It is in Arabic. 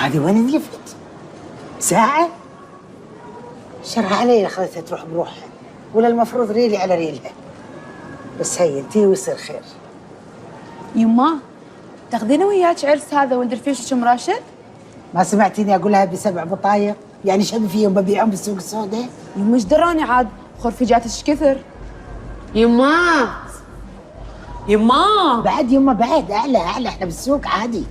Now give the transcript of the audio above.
هذه وين نلفت؟ ساعة؟ شرها علي خليتها تروح بروحها، ولا المفروض ريلي على ريلها. بس هي انتي ويصير خير. يما تاخذينا وياك عرس هذا ولد رفيش وشم راشد؟ ما سمعتيني اقولها ب7 بطايق؟ يعني شبي فيهم ببيعهم بالسوق السوداء؟ يما ايش دراني عاد خرفجات ايش كثر. يما بعد يما بعد اعلى احنا بالسوق عادي.